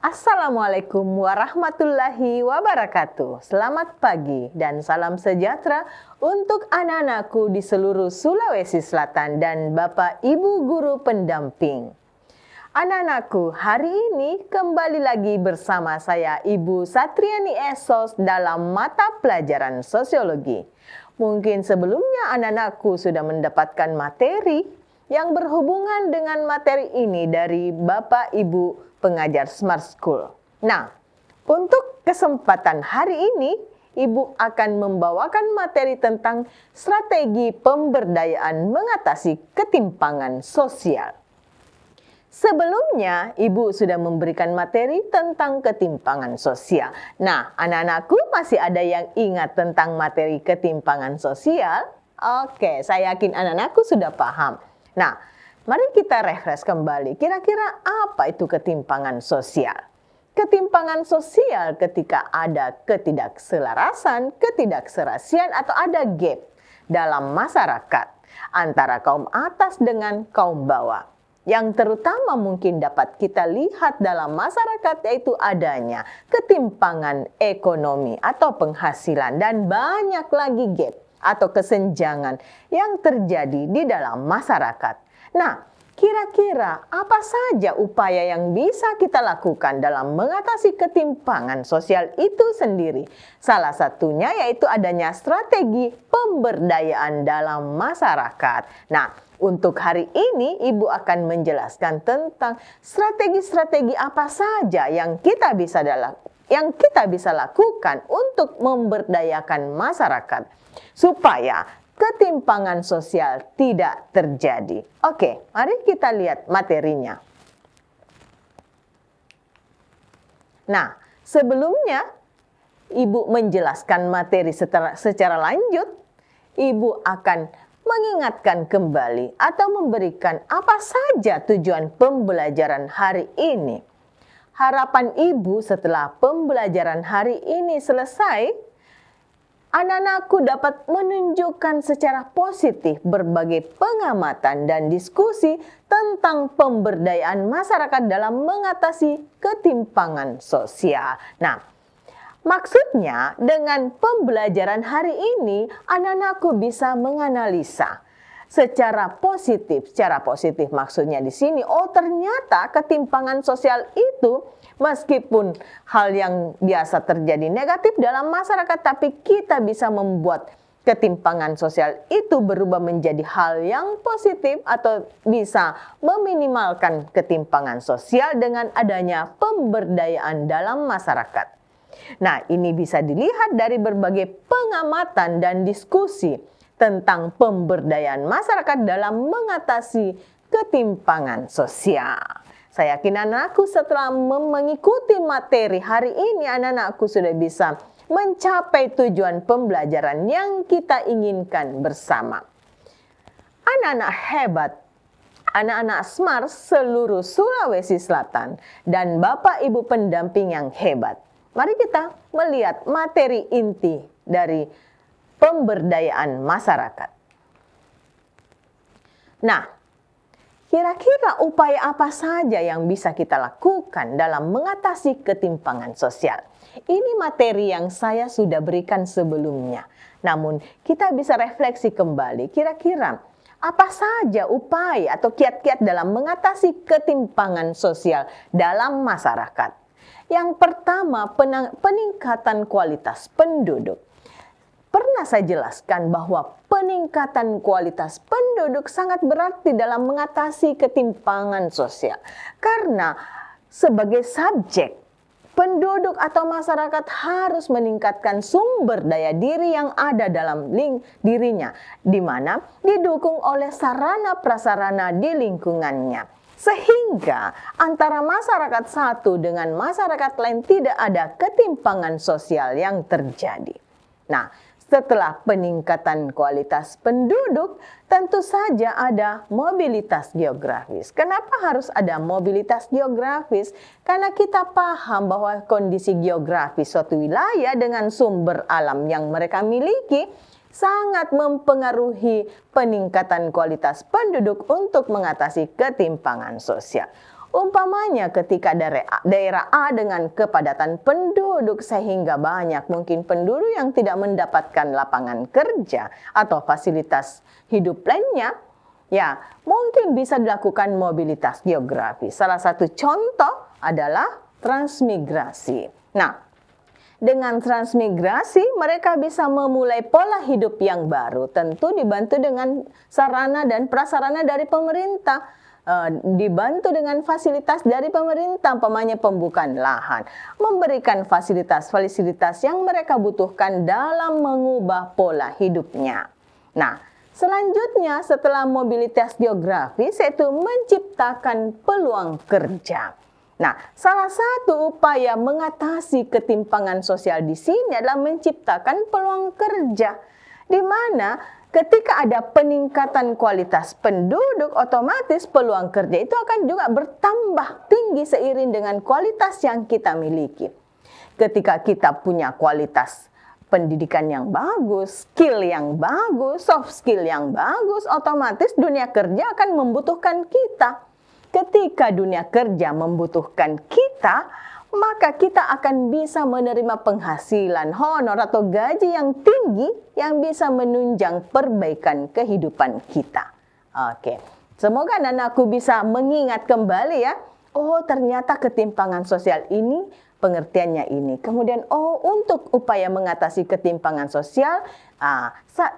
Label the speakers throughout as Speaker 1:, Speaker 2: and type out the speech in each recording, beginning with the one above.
Speaker 1: Assalamualaikum warahmatullahi wabarakatuh. Selamat pagi dan salam sejahtera untuk anak-anakku di seluruh Sulawesi Selatan dan Bapak Ibu guru pendamping. Anak-anakku, hari ini kembali lagi bersama saya Ibu Satriani Esos dalam mata pelajaran sosiologi. Mungkin sebelumnya anak-anakku sudah mendapatkan materi yang berhubungan dengan materi ini dari Bapak Ibu pengajar Smart School. Nah, untuk kesempatan hari ini, Ibu akan membawakan materi tentang strategi pemberdayaan mengatasi ketimpangan sosial. Sebelumnya, Ibu sudah memberikan materi tentang ketimpangan sosial. Nah, anak-anakku masih ada yang ingat tentang materi ketimpangan sosial? Oke, saya yakin anak-anakku sudah paham. Nah, mari kita refresh kembali. Kira-kira apa itu ketimpangan sosial? Ketimpangan sosial ketika ada ketidakselarasan, ketidakserasian, atau ada gap dalam masyarakat antara kaum atas dengan kaum bawah. Yang terutama mungkin dapat kita lihat dalam masyarakat yaitu adanya ketimpangan ekonomi atau penghasilan dan banyak lagi gap atau kesenjangan yang terjadi di dalam masyarakat. Nah, kira-kira apa saja upaya yang bisa kita lakukan dalam mengatasi ketimpangan sosial itu sendiri? Salah satunya yaitu adanya strategi pemberdayaan dalam masyarakat. Nah, untuk hari ini Ibu akan menjelaskan tentang strategi-strategi apa saja yang kita bisa lakukan untuk memberdayakan masyarakat supaya ketimpangan sosial tidak terjadi. Oke, mari kita lihat materinya. Nah, sebelumnya Ibu menjelaskan materi secara lanjut, Ibu akan mengingatkan kembali atau memberikan apa saja tujuan pembelajaran hari ini. Harapan Ibu setelah pembelajaran hari ini selesai, anak-anakku dapat menunjukkan secara positif berbagai pengamatan dan diskusi tentang pemberdayaan masyarakat dalam mengatasi ketimpangan sosial. Nah, maksudnya dengan pembelajaran hari ini, anak-anakku bisa menganalisa secara positif. Secara positif maksudnya di sini, oh ternyata ketimpangan sosial itu meskipun hal yang biasa terjadi negatif dalam masyarakat, tapi kita bisa membuat ketimpangan sosial itu berubah menjadi hal yang positif atau bisa meminimalkan ketimpangan sosial dengan adanya pemberdayaan dalam masyarakat. Nah, ini bisa dilihat dari berbagai pengamatan dan diskusi tentang pemberdayaan masyarakat dalam mengatasi ketimpangan sosial. Saya yakin anak-anakku setelah mengikuti materi hari ini, anak-anakku sudah bisa mencapai tujuan pembelajaran yang kita inginkan bersama. Anak-anak hebat, anak-anak smart seluruh Sulawesi Selatan, dan Bapak Ibu pendamping yang hebat. Mari kita melihat materi inti dari pemberdayaan masyarakat. Nah, kira-kira upaya apa saja yang bisa kita lakukan dalam mengatasi ketimpangan sosial? Ini materi yang saya sudah berikan sebelumnya. Namun, kita bisa refleksi kembali kira-kira apa saja upaya atau kiat-kiat dalam mengatasi ketimpangan sosial dalam masyarakat. Yang pertama, peningkatan kualitas penduduk. Pernah saya jelaskan bahwa peningkatan kualitas penduduk sangat berarti dalam mengatasi ketimpangan sosial. Karena sebagai subjek, penduduk atau masyarakat harus meningkatkan sumber daya diri yang ada dalam dirinya, di mana didukung oleh sarana prasarana di lingkungannya. Sehingga antara masyarakat satu dengan masyarakat lain tidak ada ketimpangan sosial yang terjadi. Nah, setelah peningkatan kualitas penduduk, tentu saja ada mobilitas geografis. Kenapa harus ada mobilitas geografis? Karena kita paham bahwa kondisi geografis suatu wilayah dengan sumber alam yang mereka miliki sangat mempengaruhi peningkatan kualitas penduduk untuk mengatasi ketimpangan sosial. Umpamanya ketika daerah A dengan kepadatan penduduk sehingga banyak mungkin penduduk yang tidak mendapatkan lapangan kerja atau fasilitas hidup lainnya, ya mungkin bisa dilakukan mobilitas geografis. Salah satu contoh adalah transmigrasi. Nah, dengan transmigrasi mereka bisa memulai pola hidup yang baru, tentu dibantu dengan sarana dan prasarana dari pemerintah. Dibantu dengan fasilitas dari pemerintah, umpamanya pembukaan lahan, memberikan fasilitas-fasilitas yang mereka butuhkan dalam mengubah pola hidupnya. Nah, selanjutnya setelah mobilitas geografis yaitu menciptakan peluang kerja. Nah, salah satu upaya mengatasi ketimpangan sosial di sini adalah menciptakan peluang kerja, di mana ketika ada peningkatan kualitas penduduk, otomatis peluang kerja itu akan juga bertambah tinggi seiring dengan kualitas yang kita miliki. Ketika kita punya kualitas pendidikan yang bagus, skill yang bagus, soft skill yang bagus, otomatis dunia kerja akan membutuhkan kita. Ketika dunia kerja membutuhkan kita, maka kita akan bisa menerima penghasilan honor atau gaji yang tinggi yang bisa menunjang perbaikan kehidupan kita. Oke, semoga anak-anakku bisa mengingat kembali ya. Oh, ternyata ketimpangan sosial ini pengertiannya ini. Kemudian, untuk upaya mengatasi ketimpangan sosial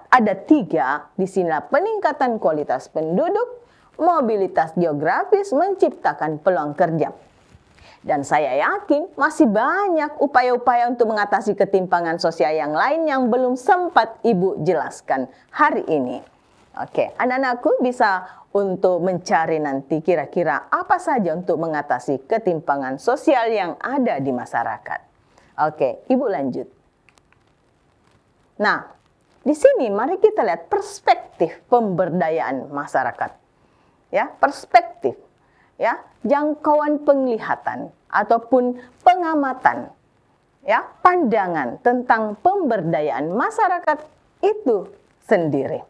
Speaker 1: ada 3 di sini: peningkatan kualitas penduduk, mobilitas geografis, menciptakan peluang kerja. Dan saya yakin masih banyak upaya-upaya untuk mengatasi ketimpangan sosial yang lain yang belum sempat Ibu jelaskan hari ini. Oke, anak-anakku bisa untuk mencari nanti kira-kira apa saja untuk mengatasi ketimpangan sosial yang ada di masyarakat. Oke, Ibu lanjut. Nah, di sini mari kita lihat perspektif pemberdayaan masyarakat. Ya, perspektif. Ya, jangkauan penglihatan ataupun pengamatan, ya, pandangan tentang pemberdayaan masyarakat itu sendiri.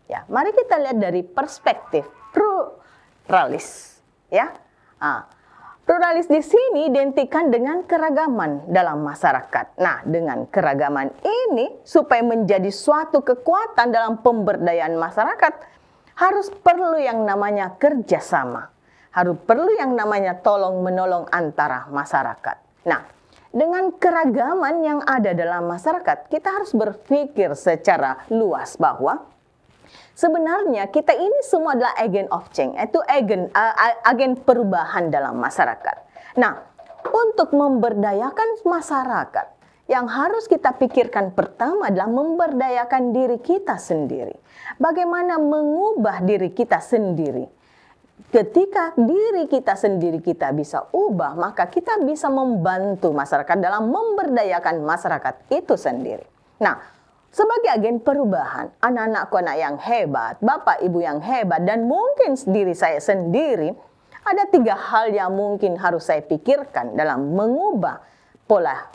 Speaker 1: Ya, mari kita lihat dari perspektif pluralis, ya. Pluralis di sini identikan dengan keragaman dalam masyarakat. Nah, dengan keragaman ini supaya menjadi suatu kekuatan dalam pemberdayaan masyarakat harus perlu yang namanya kerjasama. Harus perlu yang namanya tolong-menolong antara masyarakat. Nah, dengan keragaman yang ada dalam masyarakat, kita harus berpikir secara luas bahwa sebenarnya kita ini semua adalah agent of change, itu agen perubahan dalam masyarakat. Nah, untuk memberdayakan masyarakat, yang harus kita pikirkan pertama adalah memberdayakan diri kita sendiri. Bagaimana mengubah diri kita sendiri. Ketika diri kita sendiri kita bisa ubah, maka kita bisa membantu masyarakat dalam memberdayakan masyarakat itu sendiri. Nah, sebagai agen perubahan, anak-anakku anak yang hebat, bapak ibu yang hebat, dan mungkin diri saya sendiri, ada 3 hal yang mungkin harus saya pikirkan dalam mengubah pola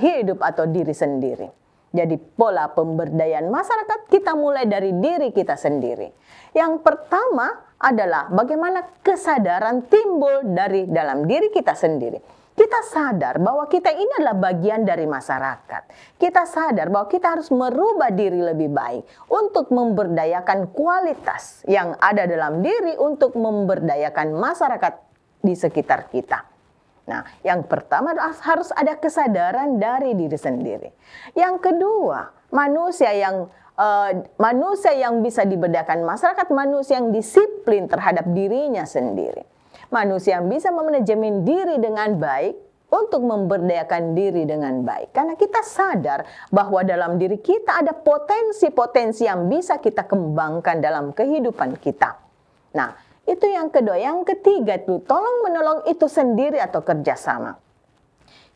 Speaker 1: hidup atau diri sendiri. Jadi pola pemberdayaan masyarakat kita mulai dari diri kita sendiri. Yang pertama adalah bagaimana kesadaran timbul dari dalam diri kita sendiri. Kita sadar bahwa kita ini adalah bagian dari masyarakat. Kita sadar bahwa kita harus merubah diri lebih baik untuk memberdayakan kualitas yang ada dalam diri untuk memberdayakan masyarakat di sekitar kita. Nah, yang pertama harus ada kesadaran dari diri sendiri. Yang kedua, manusia yang bisa diberdayakan masyarakat, manusia yang disiplin terhadap dirinya sendiri. Manusia yang bisa memanajemen diri dengan baik untuk memberdayakan diri dengan baik. Karena kita sadar bahwa dalam diri kita ada potensi-potensi yang bisa kita kembangkan dalam kehidupan kita. Nah, itu yang kedua. Yang ketiga itu tolong menolong itu sendiri atau kerjasama.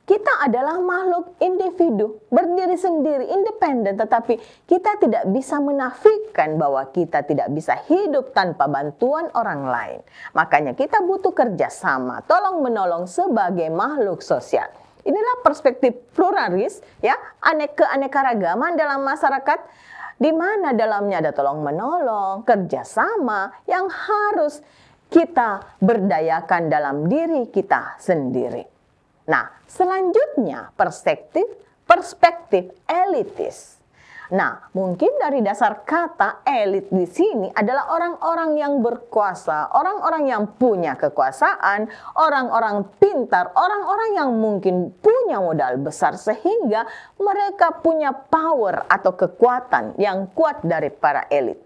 Speaker 1: Kita adalah makhluk individu, berdiri sendiri, independen, tetapi kita tidak bisa menafikan bahwa kita tidak bisa hidup tanpa bantuan orang lain. Makanya kita butuh kerjasama, tolong menolong sebagai makhluk sosial. Inilah perspektif pluralis, ya, keanekaragaman dalam masyarakat, di mana dalamnya ada tolong menolong, kerjasama yang harus kita berdayakan dalam diri kita sendiri. Nah, selanjutnya perspektif elitis. Nah, mungkin dari dasar kata elit di sini adalah orang-orang yang berkuasa, orang-orang yang punya kekuasaan, orang-orang pintar, orang-orang yang mungkin punya modal besar sehingga mereka punya power atau kekuatan yang kuat dari para elit.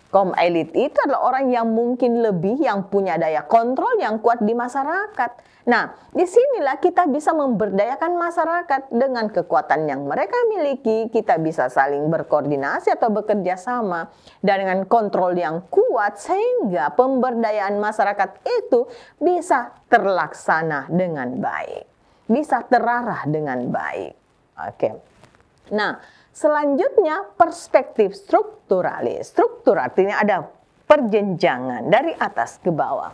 Speaker 1: Kaum elit itu adalah orang yang mungkin yang punya daya kontrol yang kuat di masyarakat. Nah, disinilah kita bisa memberdayakan masyarakat dengan kekuatan yang mereka miliki. Kita bisa saling berkoordinasi atau bekerja sama dan dengan kontrol yang kuat sehingga pemberdayaan masyarakat itu bisa terlaksana dengan baik, bisa terarah dengan baik. Oke. Nah, selanjutnya perspektif strukturalis. Struktur artinya ada perjenjangan dari atas ke bawah.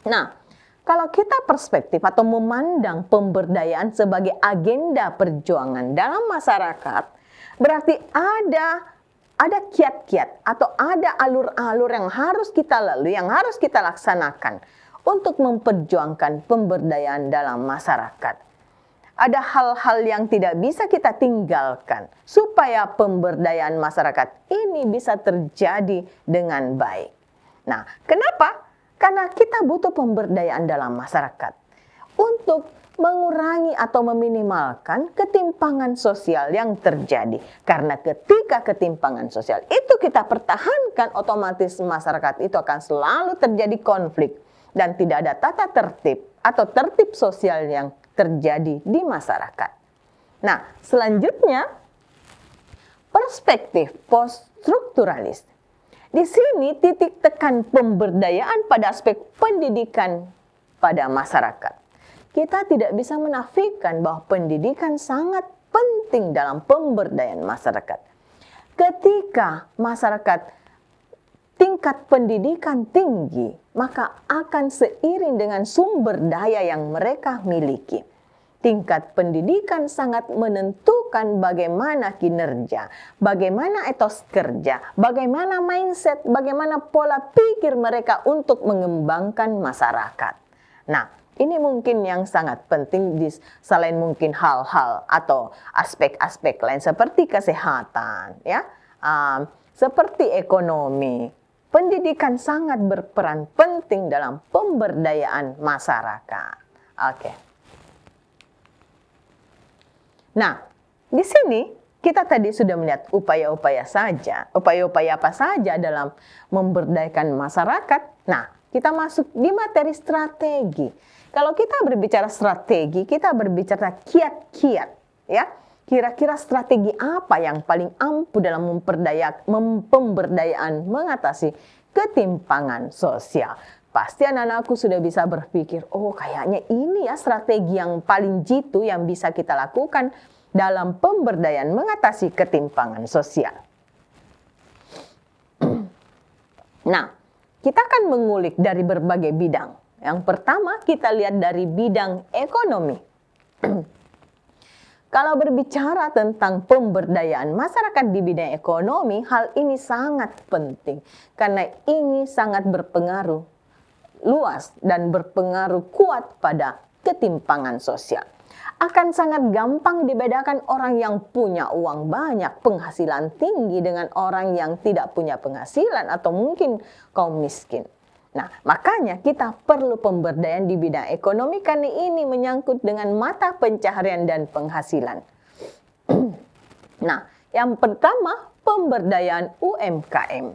Speaker 1: Nah, kalau kita perspektif atau memandang pemberdayaan sebagai agenda perjuangan dalam masyarakat, berarti ada kiat-kiat atau ada alur-alur yang harus kita lalui, yang harus kita laksanakan untuk memperjuangkan pemberdayaan dalam masyarakat. Ada hal-hal yang tidak bisa kita tinggalkan supaya pemberdayaan masyarakat ini bisa terjadi dengan baik. Nah, kenapa? Karena kita butuh pemberdayaan dalam masyarakat untuk mengurangi atau meminimalkan ketimpangan sosial yang terjadi. Karena ketika ketimpangan sosial itu kita pertahankan, otomatis masyarakat itu akan selalu terjadi konflik dan tidak ada tata tertib atau tertib sosial yang terjadi di masyarakat. Nah, selanjutnya perspektif poststrukturalis. Di sini titik tekan pemberdayaan pada aspek pendidikan pada masyarakat. Kita tidak bisa menafikan bahwa pendidikan sangat penting dalam pemberdayaan masyarakat. Ketika masyarakat tingkat pendidikan tinggi, maka akan seiring dengan sumber daya yang mereka miliki. Tingkat pendidikan sangat menentukan bagaimana kinerja, bagaimana etos kerja, bagaimana mindset, bagaimana pola pikir mereka untuk mengembangkan masyarakat. Nah, ini mungkin yang sangat penting selain mungkin hal-hal atau aspek-aspek lain seperti kesehatan, ya, seperti ekonomi. Pendidikan sangat berperan penting dalam pemberdayaan masyarakat. Oke. Nah, di sini kita tadi sudah melihat upaya-upaya apa saja dalam memberdayakan masyarakat. Nah, kita masuk di materi strategi. Kalau kita berbicara strategi, kita berbicara kiat-kiat, ya. Kira-kira strategi apa yang paling ampuh dalam pemberdayaan mengatasi ketimpangan sosial? Pasti anak-anakku sudah bisa berpikir, oh kayaknya ini ya strategi yang paling jitu yang bisa kita lakukan dalam pemberdayaan mengatasi ketimpangan sosial. Nah, kita akan mengulik dari berbagai bidang. Yang pertama kita lihat dari bidang ekonomi. Kalau berbicara tentang pemberdayaan masyarakat di bidang ekonomi, hal ini sangat penting karena ini sangat berpengaruh luas dan berpengaruh kuat pada ketimpangan sosial. Akan sangat gampang dibedakan orang yang punya uang banyak, penghasilan tinggi dengan orang yang tidak punya penghasilan atau mungkin kaum miskin. Nah, makanya kita perlu pemberdayaan di bidang ekonomi karena ini menyangkut dengan mata pencaharian dan penghasilan. Nah, yang pertama pemberdayaan UMKM.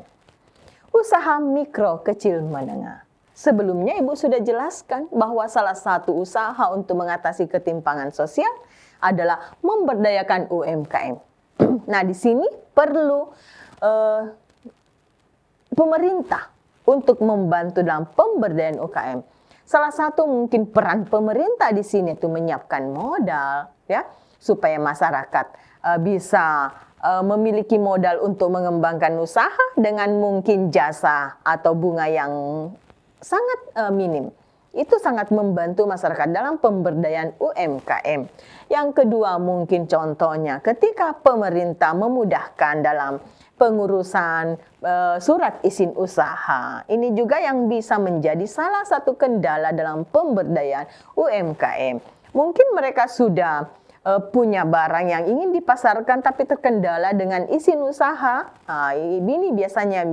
Speaker 1: Usaha mikro kecil menengah. Sebelumnya Ibu sudah jelaskan bahwa salah satu usaha untuk mengatasi ketimpangan sosial adalah memberdayakan UMKM. Nah, di sini perlu pemerintah untuk membantu dalam pemberdayaan UKM. Salah satu mungkin peran pemerintah di sini itu menyiapkan modal, ya, supaya masyarakat bisa memiliki modal untuk mengembangkan usaha dengan mungkin jasa atau bunga yang sangat minim. Itu sangat membantu masyarakat dalam pemberdayaan UMKM. Yang kedua mungkin contohnya ketika pemerintah memudahkan dalam pengurusan surat izin usaha. Ini juga yang bisa menjadi salah satu kendala dalam pemberdayaan UMKM. Mungkin mereka sudah punya barang yang ingin dipasarkan tapi terkendala dengan izin usaha. Ini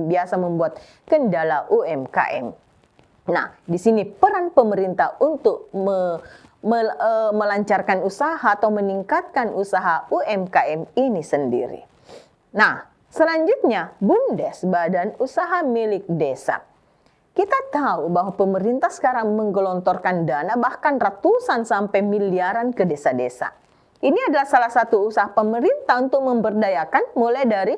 Speaker 1: biasa membuat kendala UMKM. Nah, di sini peran pemerintah untuk melancarkan usaha atau meningkatkan usaha UMKM ini sendiri. Nah, selanjutnya BUMDes, Badan Usaha Milik Desa. Kita tahu bahwa pemerintah sekarang menggelontorkan dana bahkan ratusan sampai miliaran ke desa-desa. Ini adalah salah satu usaha pemerintah untuk memberdayakan mulai dari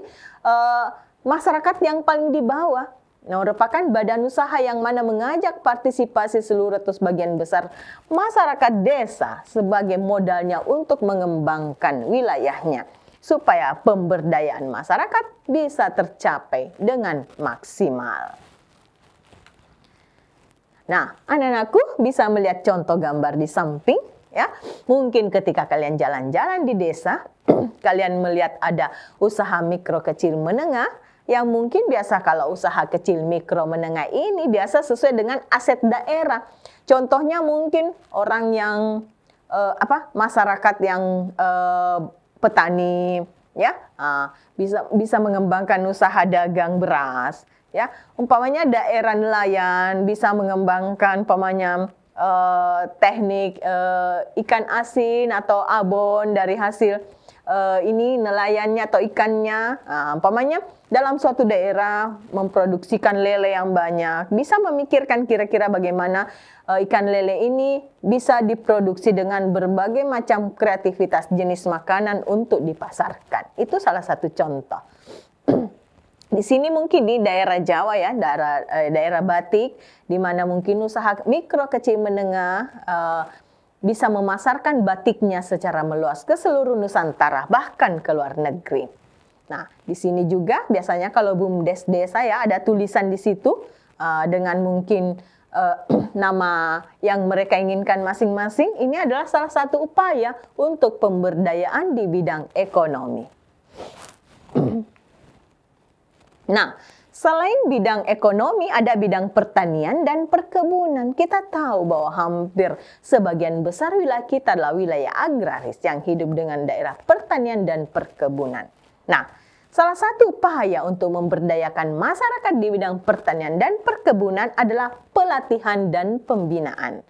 Speaker 1: masyarakat yang paling di bawah. Merupakan badan usaha yang mana mengajak partisipasi seluruh atau sebagian besar masyarakat desa sebagai modalnya untuk mengembangkan wilayahnya supaya pemberdayaan masyarakat bisa tercapai dengan maksimal. Nah, anak-anakku bisa melihat contoh gambar di samping ya. Mungkin ketika kalian jalan-jalan di desa, kalian melihat ada usaha mikro kecil menengah yang mungkin biasa kalau usaha kecil mikro menengah ini biasa sesuai dengan aset daerah. Contohnya mungkin orang yang masyarakat yang petani ya, bisa mengembangkan usaha dagang beras ya. Umpamanya daerah nelayan bisa mengembangkan umpamanya teknik ikan asin atau abon dari hasil ini nelayannya atau ikannya. Umpamanya dalam suatu daerah memproduksikan lele yang banyak, bisa memikirkan kira-kira bagaimana ikan lele ini bisa diproduksi dengan berbagai macam kreativitas jenis makanan untuk dipasarkan. Itu salah satu contoh. Di sini mungkin di daerah Jawa ya, daerah Batik, di mana mungkin usaha mikro kecil menengah bisa memasarkan batiknya secara meluas ke seluruh Nusantara, bahkan ke luar negeri. Nah, di sini juga biasanya kalau BUMDes desa ya ada tulisan di situ dengan mungkin nama yang mereka inginkan masing-masing. Ini adalah salah satu upaya untuk pemberdayaan di bidang ekonomi. Nah, selain bidang ekonomi, ada bidang pertanian dan perkebunan. Kita tahu bahwa hampir sebagian besar wilayah kita adalah wilayah agraris yang hidup dengan daerah pertanian dan perkebunan. Nah, salah satu upaya untuk memberdayakan masyarakat di bidang pertanian dan perkebunan adalah pelatihan dan pembinaan.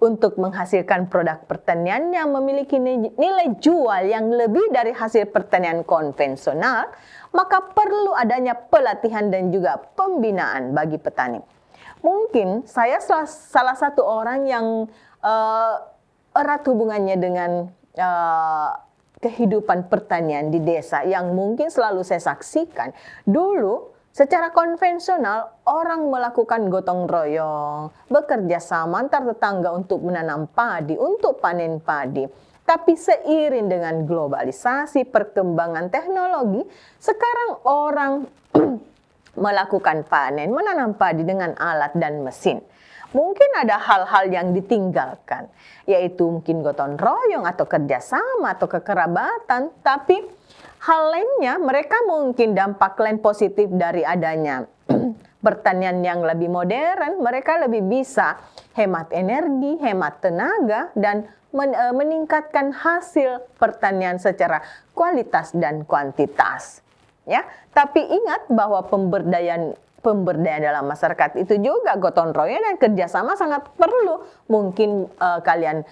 Speaker 1: Untuk menghasilkan produk pertanian yang memiliki nilai jual yang lebih dari hasil pertanian konvensional, maka perlu adanya pelatihan dan juga pembinaan bagi petani. Mungkin saya salah satu orang yang erat hubungannya dengan kehidupan pertanian di desa yang mungkin selalu saya saksikan. Dulu secara konvensional orang melakukan gotong royong, bekerja sama antar tetangga untuk menanam padi, untuk panen padi. Tapi seiring dengan globalisasi, perkembangan teknologi, sekarang orang melakukan panen, menanam padi dengan alat dan mesin. Mungkin ada hal-hal yang ditinggalkan, yaitu mungkin gotong royong atau kerjasama atau kekerabatan. Tapi hal lainnya mereka mungkin dampak lain positif dari adanya pertanian yang lebih modern. Mereka lebih bisa hemat energi, hemat tenaga, dan meningkatkan hasil pertanian secara kualitas dan kuantitas. Ya, tapi ingat bahwa pemberdayaan dalam masyarakat itu juga gotong royong dan kerjasama sangat perlu. Mungkin kalian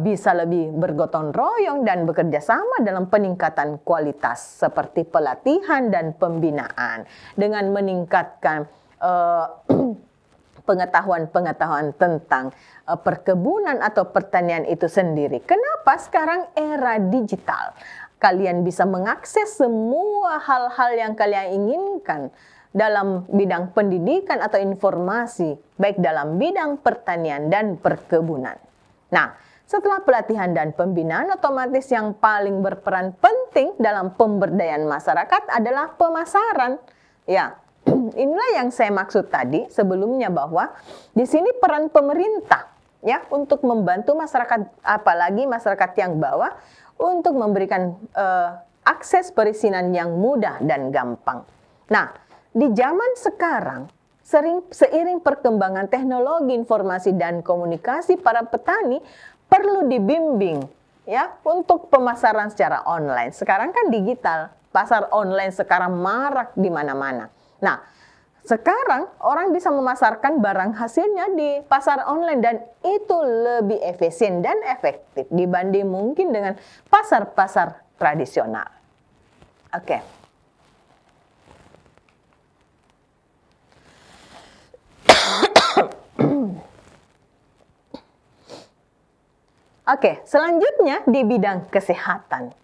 Speaker 1: bisa lebih bergotong royong dan bekerja sama dalam peningkatan kualitas seperti pelatihan dan pembinaan dengan meningkatkan pengetahuan tentang perkebunan atau pertanian itu sendiri. Kenapa sekarang era digital? Kalian bisa mengakses semua hal-hal yang kalian inginkan dalam bidang pendidikan atau informasi, baik dalam bidang pertanian dan perkebunan. Nah, setelah pelatihan dan pembinaan, otomatis yang paling berperan penting dalam pemberdayaan masyarakat adalah pemasaran. Ya, inilah yang saya maksud tadi sebelumnya bahwa di sini peran pemerintah ya untuk membantu masyarakat, apalagi masyarakat yang bawah, untuk memberikan akses perizinan yang mudah dan gampang. Nah, di zaman sekarang, seiring perkembangan teknologi informasi dan komunikasi, para petani perlu dibimbing ya untuk pemasaran secara online. Sekarang kan digital, pasar online sekarang marak di mana-mana. Nah, sekarang orang bisa memasarkan barang hasilnya di pasar online dan itu lebih efisien dan efektif dibanding mungkin dengan pasar-pasar tradisional. Oke. Oke, selanjutnya di bidang kesehatan.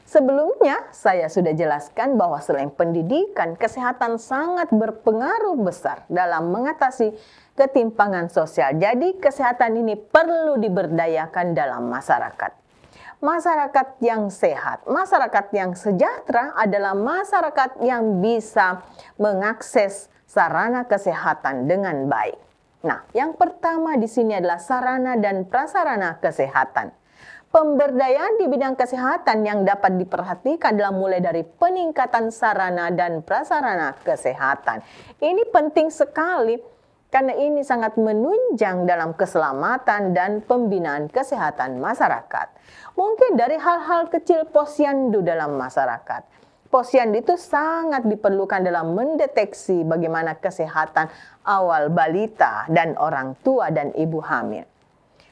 Speaker 1: Sebelumnya saya sudah jelaskan bahwa selain pendidikan, kesehatan sangat berpengaruh besar dalam mengatasi ketimpangan sosial. Jadi kesehatan ini perlu diberdayakan dalam masyarakat. Masyarakat yang sehat, masyarakat yang sejahtera adalah masyarakat yang bisa mengakses sarana kesehatan dengan baik. Nah, yang pertama di sini adalah sarana dan prasarana kesehatan. Pemberdayaan di bidang kesehatan yang dapat diperhatikan adalah mulai dari peningkatan sarana dan prasarana kesehatan. Ini penting sekali karena ini sangat menunjang dalam keselamatan dan pembinaan kesehatan masyarakat. Mungkin dari hal-hal kecil posyandu dalam masyarakat. Posyandu itu sangat diperlukan dalam mendeteksi bagaimana kesehatan awal balita dan orang tua dan ibu hamil.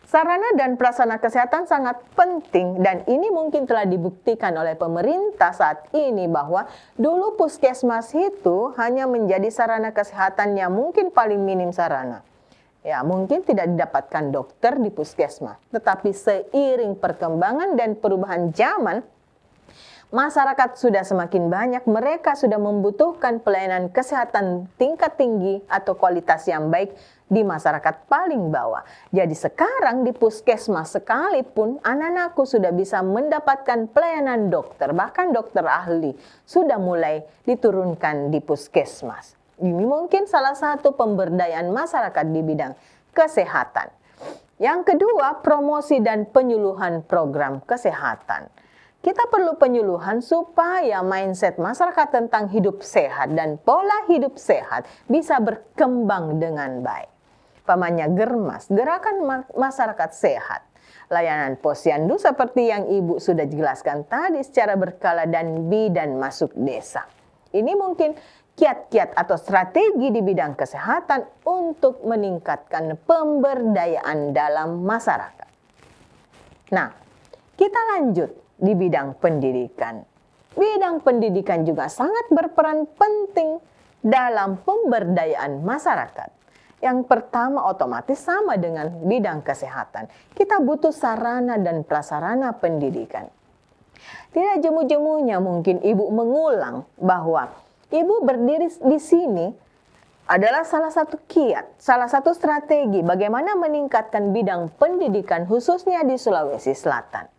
Speaker 1: Sarana dan prasarana kesehatan sangat penting dan ini mungkin telah dibuktikan oleh pemerintah saat ini bahwa dulu puskesmas itu hanya menjadi sarana kesehatan yang mungkin paling minim sarana. Ya, mungkin tidak didapatkan dokter di puskesmas, tetapi seiring perkembangan dan perubahan zaman, masyarakat sudah semakin banyak, mereka sudah membutuhkan pelayanan kesehatan tingkat tinggi atau kualitas yang baik di masyarakat paling bawah. Jadi sekarang di puskesmas sekalipun anak-anakku sudah bisa mendapatkan pelayanan dokter, bahkan dokter ahli sudah mulai diturunkan di puskesmas. Ini mungkin salah satu pemberdayaan masyarakat di bidang kesehatan. Yang kedua, promosi dan penyuluhan program kesehatan. Kita perlu penyuluhan supaya mindset masyarakat tentang hidup sehat dan pola hidup sehat bisa berkembang dengan baik. Pamannya Germas, Gerakan Masyarakat Sehat. Layanan posyandu seperti yang Ibu sudah jelaskan tadi secara berkala dan bidan masuk desa. Ini mungkin kiat-kiat atau strategi di bidang kesehatan untuk meningkatkan pemberdayaan dalam masyarakat. Nah, kita lanjut di bidang pendidikan. Bidang pendidikan juga sangat berperan penting dalam pemberdayaan masyarakat. Yang pertama otomatis sama dengan bidang kesehatan. Kita butuh sarana dan prasarana pendidikan. Tidak jemu-jemunya mungkin Ibu mengulang bahwa Ibu berdiri di sini adalah salah satu kiat, salah satu strategi bagaimana meningkatkan bidang pendidikan khususnya di Sulawesi Selatan.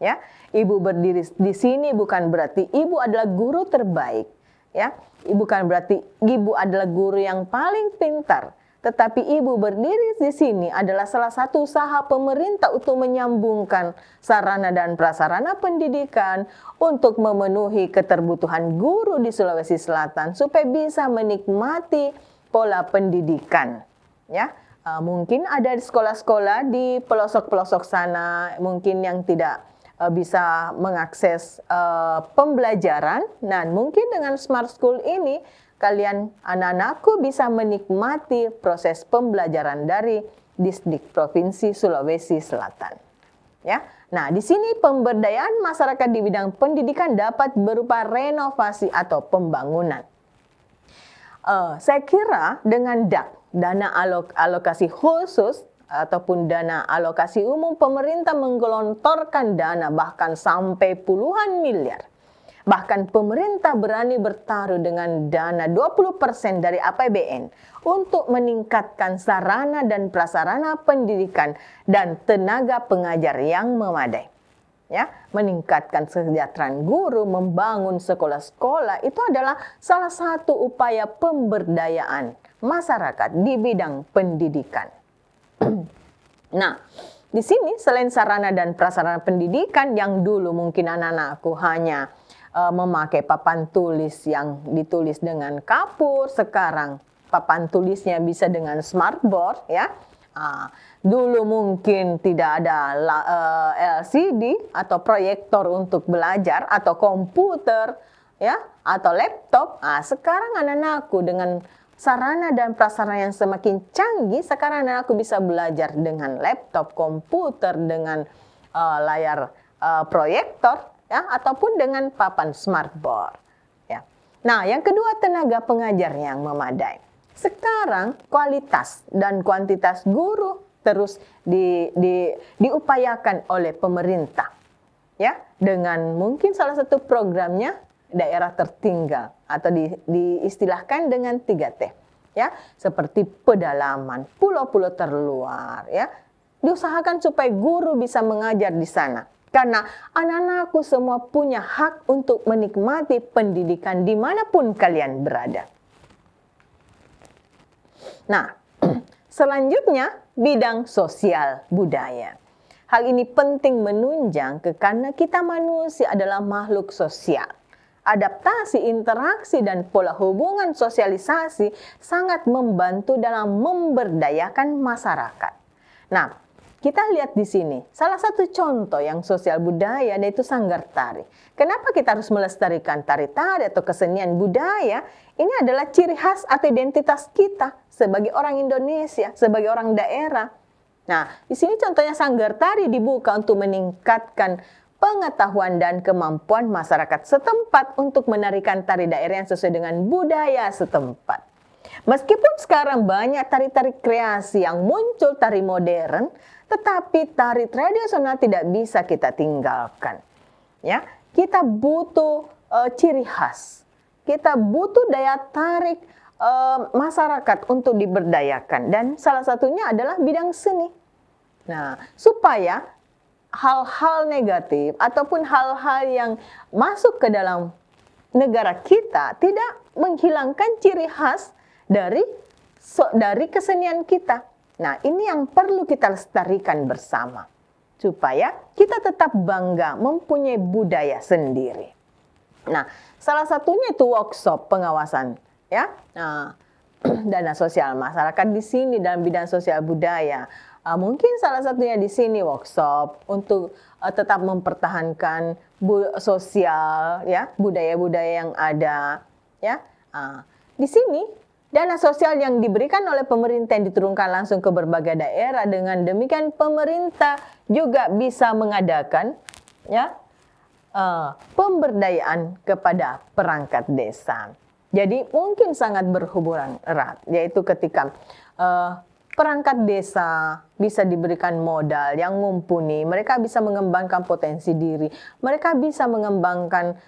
Speaker 1: Ya, Ibu berdiri di sini bukan berarti Ibu adalah guru terbaik, ya. Bukan berarti Ibu adalah guru yang paling pintar. Tetapi Ibu berdiri di sini adalah salah satu usaha pemerintah untuk menyambungkan sarana dan prasarana pendidikan untuk memenuhi keterbutuhan guru di Sulawesi Selatan supaya bisa menikmati pola pendidikan. Ya, mungkin ada sekolah-sekolah di pelosok-pelosok sana mungkin yang tidak bisa mengakses pembelajaran. Nah, mungkin dengan Smart School ini kalian anak-anakku bisa menikmati proses pembelajaran dari distrik provinsi Sulawesi Selatan. Ya. Nah, di sini pemberdayaan masyarakat di bidang pendidikan dapat berupa renovasi atau pembangunan. Saya kira dengan DAK, dana alokasi khusus ataupun dana alokasi umum, pemerintah menggelontorkan dana bahkan sampai puluhan miliar. Bahkan pemerintah berani bertaruh dengan dana 20% dari APBN untuk meningkatkan sarana dan prasarana pendidikan dan tenaga pengajar yang memadai. Ya, meningkatkan kesejahteraan guru, membangun sekolah-sekolah itu adalah salah satu upaya pemberdayaan masyarakat di bidang pendidikan. Nah, di sini selain sarana dan prasarana pendidikan yang dulu mungkin anak-anakku hanya memakai papan tulis yang ditulis dengan kapur, sekarang papan tulisnya bisa dengan smartboard ya. Dulu mungkin tidak ada LCD atau proyektor untuk belajar atau komputer ya atau laptop. Sekarang anak-anakku dengan sarana dan prasarana yang semakin canggih, sekarang anak-anakku bisa belajar dengan laptop, komputer, dengan layar proyektor ya ataupun dengan papan smartboard ya. Nah, yang kedua, tenaga pengajar yang memadai. Sekarang kualitas dan kuantitas guru terus diupayakan oleh pemerintah ya, dengan mungkin salah satu programnya daerah tertinggal atau diistilahkan dengan 3T ya, seperti pedalaman, pulau-pulau terluar ya. Diusahakan supaya guru bisa mengajar di sana. Karena anak-anakku semua punya hak untuk menikmati pendidikan dimanapun kalian berada. Nah, selanjutnya bidang sosial budaya. Hal ini penting menunjang karena kita manusia adalah makhluk sosial. Adaptasi, interaksi, dan pola hubungan sosialisasi sangat membantu dalam memberdayakan masyarakat. Nah, kita lihat di sini, salah satu contoh yang sosial budaya yaitu sanggar tari. Kenapa kita harus melestarikan tari-tari atau kesenian budaya? Ini adalah ciri khas atau identitas kita sebagai orang Indonesia, sebagai orang daerah. Nah, di sini contohnya sanggar tari dibuka untuk meningkatkan pengetahuan dan kemampuan masyarakat setempat untuk menarikan tari daerah yang sesuai dengan budaya setempat. Meskipun sekarang banyak tari-tari kreasi yang muncul, tari modern, tetapi tari tradisional tidak bisa kita tinggalkan. Ya, kita butuh ciri khas. Kita butuh daya tarik masyarakat untuk diberdayakan, dan salah satunya adalah bidang seni. Nah, supaya hal-hal negatif ataupun hal-hal yang masuk ke dalam negara kita tidak menghilangkan ciri khas dari kesenian kita. Nah, ini yang perlu kita lestarikan bersama supaya kita tetap bangga mempunyai budaya sendiri. Nah, salah satunya itu workshop pengawasan ya. Nah, dana sosial masyarakat di sini dalam bidang sosial budaya. Mungkin salah satunya di sini workshop untuk tetap mempertahankan sosial ya, budaya-budaya yang ada ya. Di sini dana sosial yang diberikan oleh pemerintah yang diturunkan langsung ke berbagai daerah. Dengan demikian pemerintah juga bisa mengadakan ya pemberdayaan kepada perangkat desa. Jadi mungkin sangat berhubungan erat, yaitu ketika perangkat desa bisa diberikan modal yang mumpuni, mereka bisa mengembangkan potensi diri, mereka bisa mengembangkan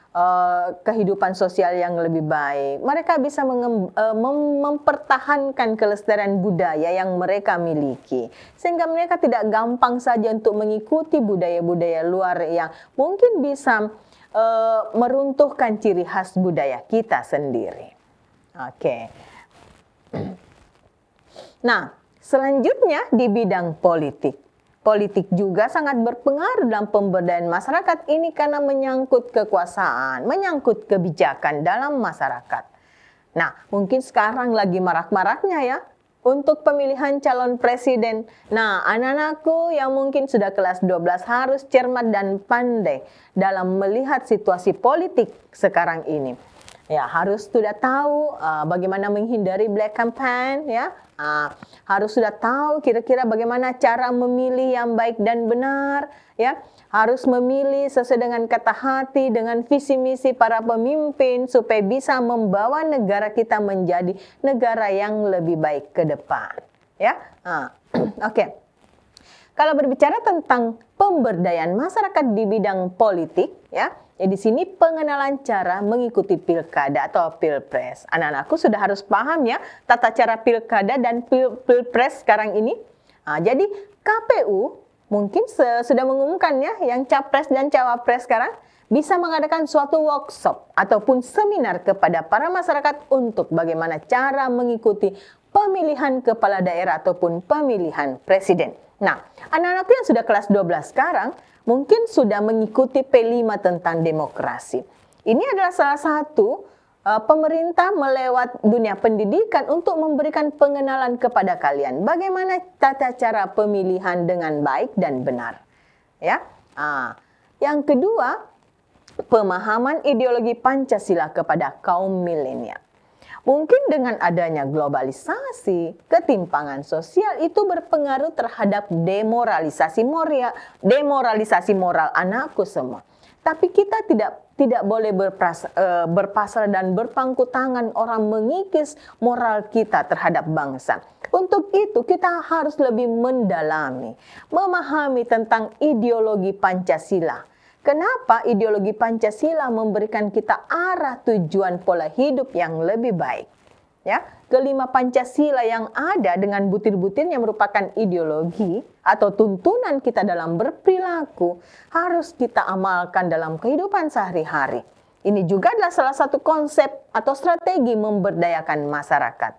Speaker 1: kehidupan sosial yang lebih baik, mereka bisa mempertahankan kelestarian budaya yang mereka miliki, sehingga mereka tidak gampang saja untuk mengikuti budaya-budaya luar yang mungkin bisa meruntuhkan ciri khas budaya kita sendiri. Oke. Nah, selanjutnya di bidang politik. Politik juga sangat berpengaruh dalam pemberdayaan masyarakat ini karena menyangkut kekuasaan, menyangkut kebijakan dalam masyarakat. Nah, mungkin sekarang lagi marak-maraknya ya untuk pemilihan calon presiden. Nah, anak-anakku yang mungkin sudah kelas 12 harus cermat dan pandai dalam melihat situasi politik sekarang ini. Ya, harus sudah tahu bagaimana menghindari black campaign ya. Harus sudah tahu kira-kira bagaimana cara memilih yang baik dan benar ya. Harus memilih sesuai dengan kata hati, dengan visi misi para pemimpin supaya bisa membawa negara kita menjadi negara yang lebih baik ke depan ya. Oke. Kalau berbicara tentang pemberdayaan masyarakat di bidang politik ya, di sini pengenalan cara mengikuti pilkada atau pilpres. Anak-anakku sudah harus paham ya tata cara pilkada dan pilpres sekarang ini. Jadi KPU mungkin sudah mengumumkan ya yang capres dan cawapres sekarang bisa mengadakan suatu workshop ataupun seminar kepada para masyarakat untuk bagaimana cara mengikuti pemilihan kepala daerah ataupun pemilihan presiden. Nah, anak-anakku yang sudah kelas 12 sekarang mungkin sudah mengikuti P5 tentang demokrasi. Ini adalah salah satu pemerintah melewat dunia pendidikan untuk memberikan pengenalan kepada kalian bagaimana tata cara pemilihan dengan baik dan benar. Ya, yang kedua, pemahaman ideologi Pancasila kepada kaum milenial. Mungkin dengan adanya globalisasi, ketimpangan sosial itu berpengaruh terhadap demoralisasi moral anakku semua. Tapi kita tidak boleh berpasrah dan berpangku tangan orang mengikis moral kita terhadap bangsa. Untuk itu kita harus lebih mendalami, memahami tentang ideologi Pancasila. Kenapa ideologi Pancasila memberikan kita arah tujuan pola hidup yang lebih baik? Ya, kelima Pancasila yang ada dengan butir-butirnya merupakan ideologi atau tuntunan kita dalam berperilaku harus kita amalkan dalam kehidupan sehari-hari. Ini juga adalah salah satu konsep atau strategi memberdayakan masyarakat.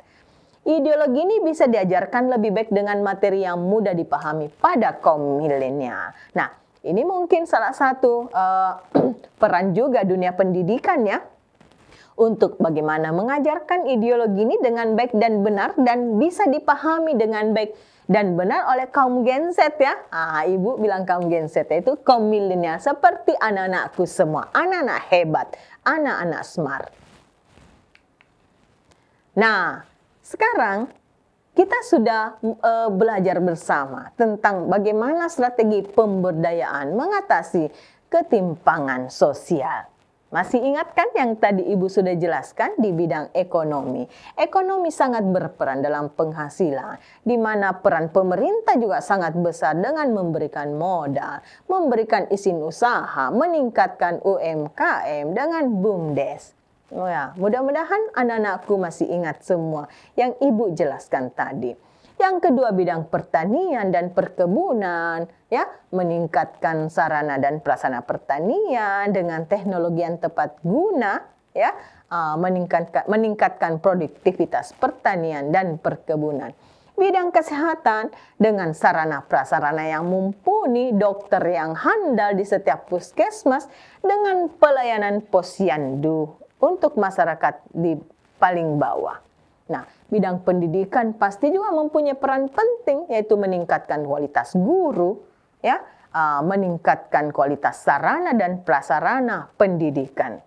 Speaker 1: Ideologi ini bisa diajarkan lebih baik dengan materi yang mudah dipahami pada kaum milenial. Nah, ini mungkin salah satu peran juga dunia pendidikan ya, untuk bagaimana mengajarkan ideologi ini dengan baik dan benar dan bisa dipahami dengan baik dan benar oleh kaum Gen Z ya. Ibu bilang kaum Gen Z itu kaum milenial seperti anak-anakku semua, anak-anak hebat, anak-anak smart. Nah, sekarang kita sudah belajar bersama tentang bagaimana strategi pemberdayaan mengatasi ketimpangan sosial. Masih ingat kan yang tadi Ibu sudah jelaskan di bidang ekonomi? Ekonomi sangat berperan dalam penghasilan, di mana peran pemerintah juga sangat besar dengan memberikan modal, memberikan izin usaha, meningkatkan UMKM dengan BUMDes. Oh ya, mudah-mudahan anak-anakku masih ingat semua yang Ibu jelaskan tadi. Yang kedua, bidang pertanian dan perkebunan, ya, meningkatkan sarana dan prasarana pertanian dengan teknologi yang tepat guna, ya, meningkatkan produktivitas pertanian dan perkebunan. Bidang kesehatan dengan sarana prasarana yang mumpuni, dokter yang handal di setiap puskesmas dengan pelayanan posyandu untuk masyarakat di paling bawah. Nah, bidang pendidikan pasti juga mempunyai peran penting, yaitu meningkatkan kualitas guru, ya, meningkatkan kualitas sarana dan prasarana pendidikan.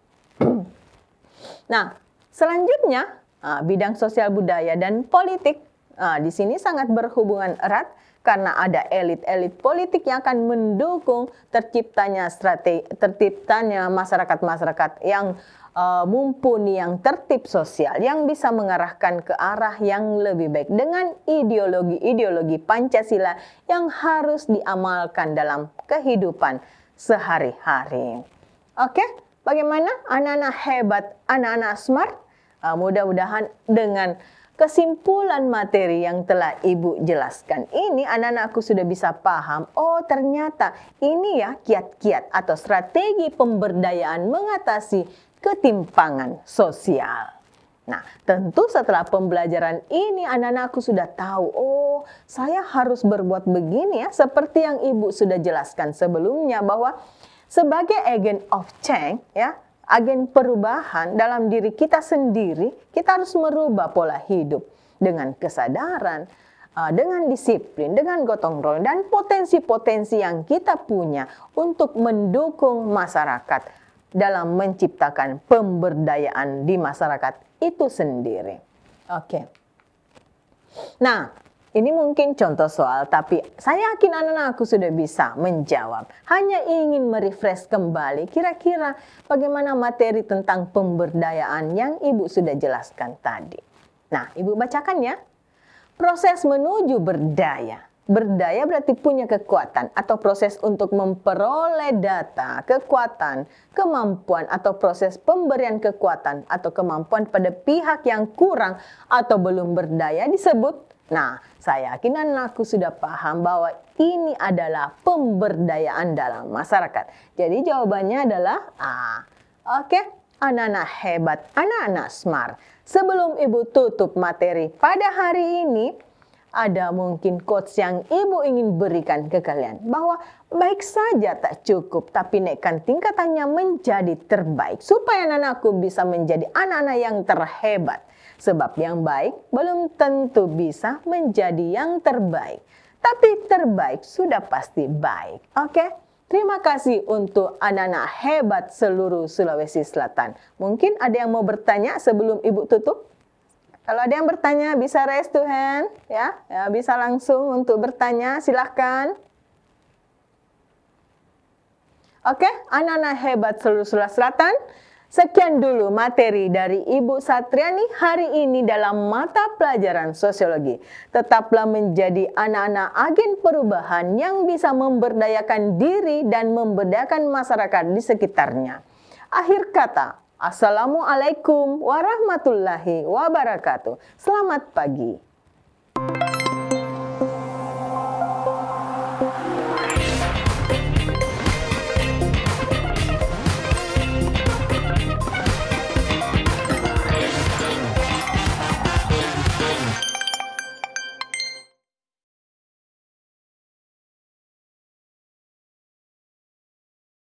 Speaker 1: Nah, selanjutnya bidang sosial budaya dan politik. Di sini sangat berhubungan erat karena ada elit-elit politik yang akan mendukung terciptanya masyarakat-masyarakat yang mumpuni, yang tertib sosial, yang bisa mengarahkan ke arah yang lebih baik dengan ideologi-ideologi Pancasila yang harus diamalkan dalam kehidupan sehari-hari. Oke, bagaimana anak-anak hebat, anak-anak smart? Mudah-mudahan dengan kesimpulan materi yang telah Ibu jelaskan ini, anak-anakku sudah bisa paham, oh ternyata ini ya kiat-kiat atau strategi pemberdayaan mengatasi ketimpangan sosial. Nah, tentu setelah pembelajaran ini anak-anakku sudah tahu, oh saya harus berbuat begini ya, seperti yang Ibu sudah jelaskan sebelumnya bahwa sebagai agent of change ya, agen perubahan dalam diri kita sendiri, kita harus merubah pola hidup dengan kesadaran, dengan disiplin, dengan gotong royong dan potensi-potensi yang kita punya untuk mendukung masyarakat dalam menciptakan pemberdayaan di masyarakat itu sendiri. Oke. Nah, ini mungkin contoh soal, tapi saya yakin anak-anakku sudah bisa menjawab. Hanya ingin merefresh kembali kira-kira bagaimana materi tentang pemberdayaan yang Ibu sudah jelaskan tadi. Nah, Ibu bacakan ya. Proses menuju berdaya. Berdaya berarti punya kekuatan atau proses untuk memperoleh data, kekuatan, kemampuan atau proses pemberian kekuatan atau kemampuan pada pihak yang kurang atau belum berdaya disebut. Nah, saya yakin anakku sudah paham bahwa ini adalah pemberdayaan dalam masyarakat. Jadi jawabannya adalah A. Oke, anak-anak hebat, anak-anak smart. Sebelum Ibu tutup materi pada hari ini, Ada mungkin quotes yang ibu ingin berikan ke kalian, bahwa baik saja tak cukup, tapi naikkan tingkatannya menjadi terbaik, supaya anak-anakku bisa menjadi anak-anak yang terhebat. Sebab yang baik belum tentu bisa menjadi yang terbaik, tapi terbaik sudah pasti baik. Oke? Terima kasih untuk anak-anak hebat seluruh Sulawesi Selatan. Mungkin ada yang mau bertanya sebelum ibu tutup? Kalau ada yang bertanya bisa raise to hand, ya, bisa langsung untuk bertanya, silahkan. Oke, anak-anak hebat seluruh Sulawesi Selatan, sekian dulu materi dari Ibu Satriani hari ini dalam mata pelajaran sosiologi. Tetaplah menjadi anak-anak agen perubahan yang bisa memberdayakan diri dan memberdayakan masyarakat di sekitarnya. Akhir kata, Assalamualaikum warahmatullahi wabarakatuh. Selamat pagi.